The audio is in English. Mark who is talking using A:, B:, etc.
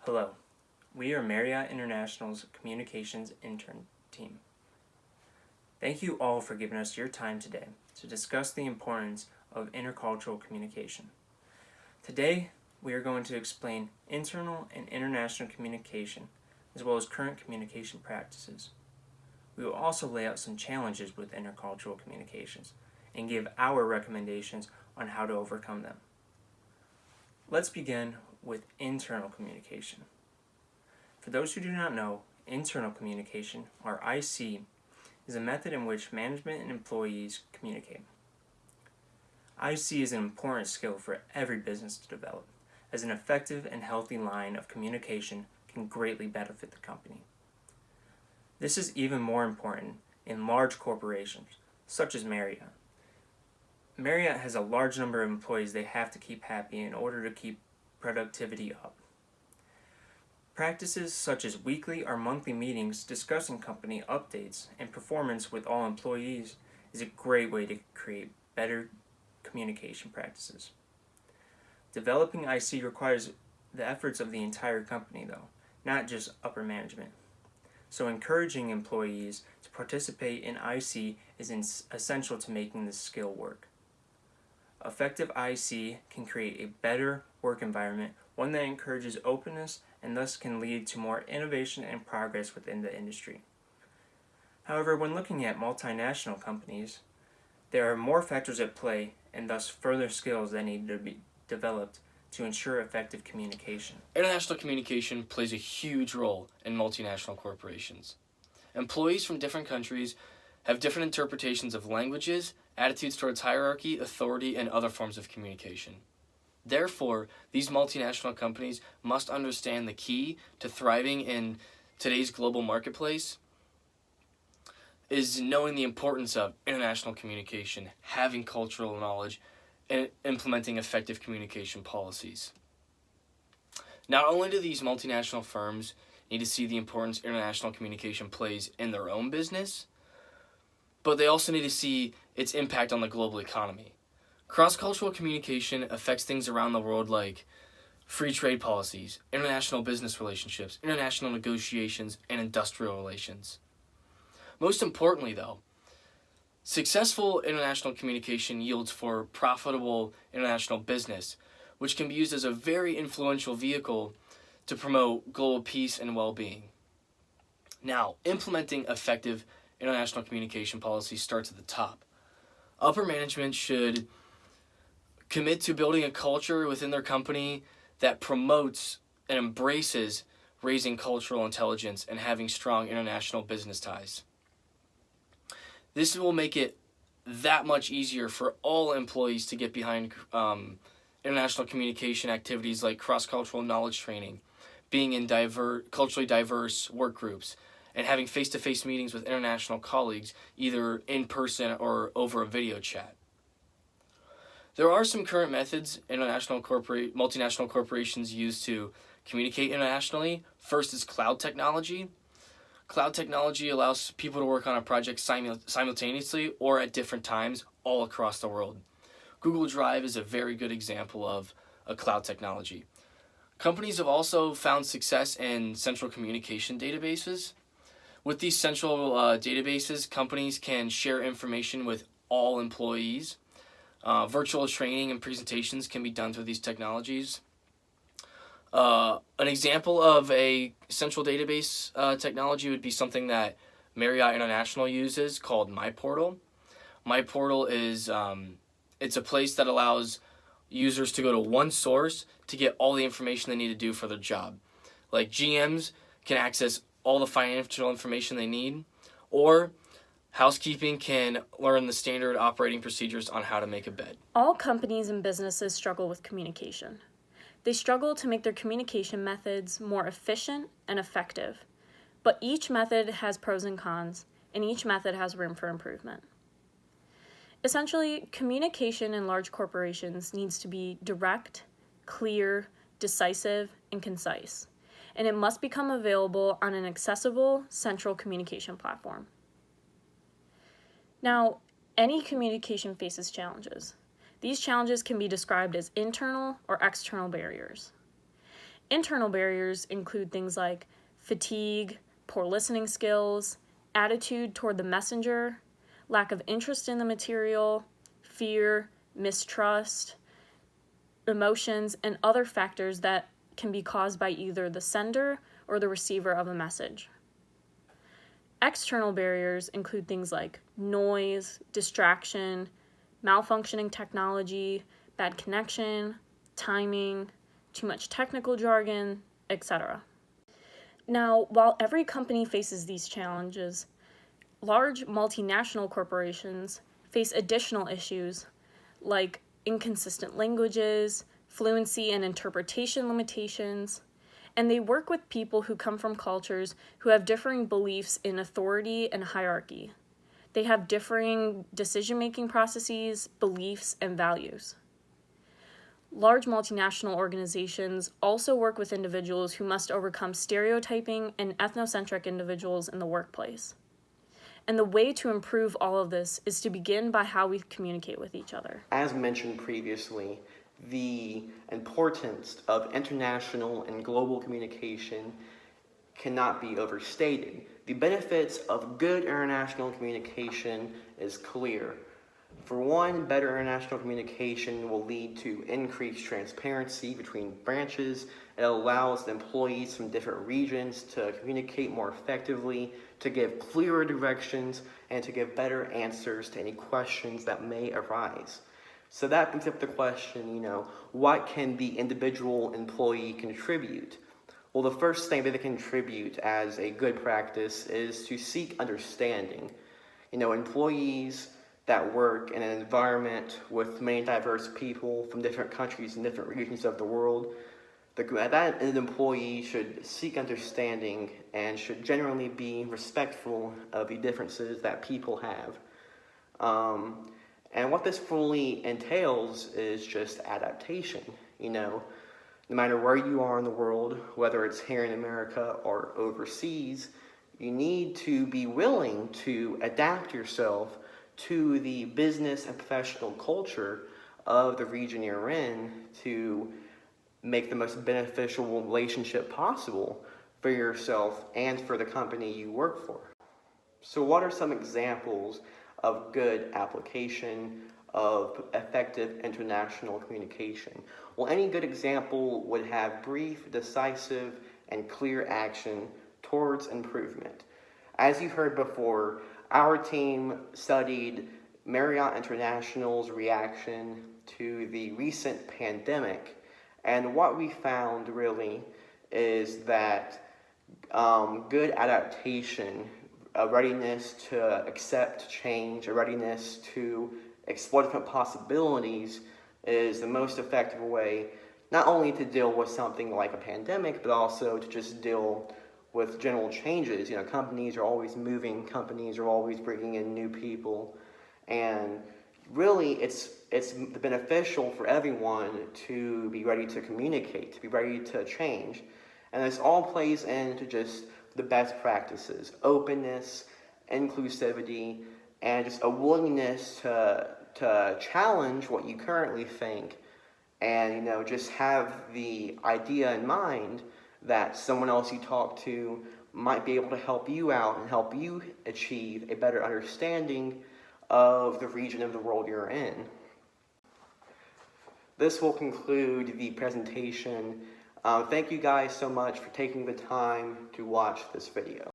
A: Hello, we are Marriott International's Communications Intern Team. Thank you all for giving us your time today to discuss the importance of intercultural communication. Today, we are going to explain internal and international communication, as well as current communication practices. We will also lay out some challenges with intercultural communications and give our recommendations on how to overcome them. Let's begin with internal communication. For those who do not know, internal communication, or IC, is a method in which management and employees communicate. IC is an important skill for every business to develop, as an effective and healthy line of communication can greatly benefit the company. This is even more important in large corporations, such as Marriott. Marriott has a large number of employees they have to keep happy in order to keep productivity up. Practices such as weekly or monthly meetings discussing company updates and performance with all employees is a great way to create better communication practices. Developing IC requires the efforts of the entire company, though, not just upper management. So encouraging employees to participate in IC is essential to making this skill work. Effective IC can create a better work environment, one that encourages openness and thus can lead to more innovation and progress within the industry. However, when looking at multinational companies, there are more factors at play and thus further skills that need to be developed to ensure effective communication.
B: International communication plays a huge role in multinational corporations. Employees from different countries have different interpretations of languages, attitudes towards hierarchy, authority, and other forms of communication. Therefore, these multinational companies must understand the key to thriving in today's global marketplace is knowing the importance of international communication, having cultural knowledge, and implementing effective communication policies. Not only do these multinational firms need to see the importance international communication plays in their own business, but they also need to see its impact on the global economy. Cross-cultural communication affects things around the world like free trade policies, international business relationships, international negotiations, and industrial relations. Most importantly, though, successful international communication yields for profitable international business, which can be used as a very influential vehicle to promote global peace and well-being. Now, implementing effective international communication policy starts at the top. Upper management should commit to building a culture within their company that promotes and embraces raising cultural intelligence and having strong international business ties. This will make it that much easier for all employees to get behind international communication activities like cross-cultural knowledge training, being in culturally diverse work groups, and having face-to-face meetings with international colleagues, either in person or over a video chat. There are some current methods multinational corporations use to communicate internationally. First is cloud technology. Cloud technology allows people to work on a project simultaneously or at different times all across the world. Google Drive is a very good example of a cloud technology. Companies have also found success in central communication databases. With these central databases, companies can share information with all employees. Virtual training and presentations can be done through these technologies. An example of a central database technology would be something that Marriott International uses called MyPortal. MyPortal is it's a place that allows users to go to one source to get all the information they need to do for their job. Like GMs can access all the financial information they need, or housekeeping can learn the standard operating procedures on how to make a bed.
C: All companies and businesses struggle with communication. They struggle to make their communication methods more efficient and effective, but each method has pros and cons, and each method has room for improvement. Essentially, communication in large corporations needs to be direct, clear, decisive, and concise, and it must become available on an accessible central communication platform. Now, any communication faces challenges. These challenges can be described as internal or external barriers. Internal barriers include things like fatigue, poor listening skills, attitude toward the messenger, lack of interest in the material, fear, mistrust, emotions, and other factors that can be caused by either the sender or the receiver of a message. External barriers include things like noise, distraction, malfunctioning technology, bad connection, timing, too much technical jargon, etc. Now, while every company faces these challenges, large multinational corporations face additional issues like inconsistent languages, fluency and interpretation limitations, and they work with people who come from cultures who have differing beliefs in authority and hierarchy. They have differing decision-making processes, beliefs, and values. Large multinational organizations also work with individuals who must overcome stereotyping and ethnocentric individuals in the workplace. And the way to improve all of this is to begin by how we communicate with each other.
D: As mentioned previously, the importance of international and global communication cannot be overstated. The benefits of good international communication is clear. For one, better international communication will lead to increased transparency between branches. It allows employees from different regions to communicate more effectively, to give clearer directions, and to give better answers to any questions that may arise. So that brings up the question, what can the individual employee contribute? Well, the first thing that they contribute as a good practice is to seek understanding. Employees that work in an environment with many diverse people from different countries and different regions of the world, that employee should seek understanding and should generally be respectful of the differences that people have. And what this fully entails is just adaptation. No matter where you are in the world, whether it's here in America or overseas, you need to be willing to adapt yourself to the business and professional culture of the region you're in to make the most beneficial relationship possible for yourself and for the company you work for. So what are some examples of good application of effective international communication? Well, any good example would have brief, decisive, and clear action towards improvement. As you heard before, our team studied Marriott International's reaction to the recent pandemic, and what we found really is that good adaptation, a readiness to accept change, a readiness to explore different possibilities is the most effective way not only to deal with something like a pandemic, but also to just deal with general changes. Companies are always moving, companies are always bringing in new people, and really it's beneficial for everyone to be ready to communicate, to be ready to change. And this all plays into just the best practices: openness, inclusivity, and just a willingness to challenge what you currently think, and just have the idea in mind that someone else you talk to might be able to help you out and help you achieve a better understanding of the region of the world you're in. This will conclude the presentation. Thank you guys so much for taking the time to watch this video.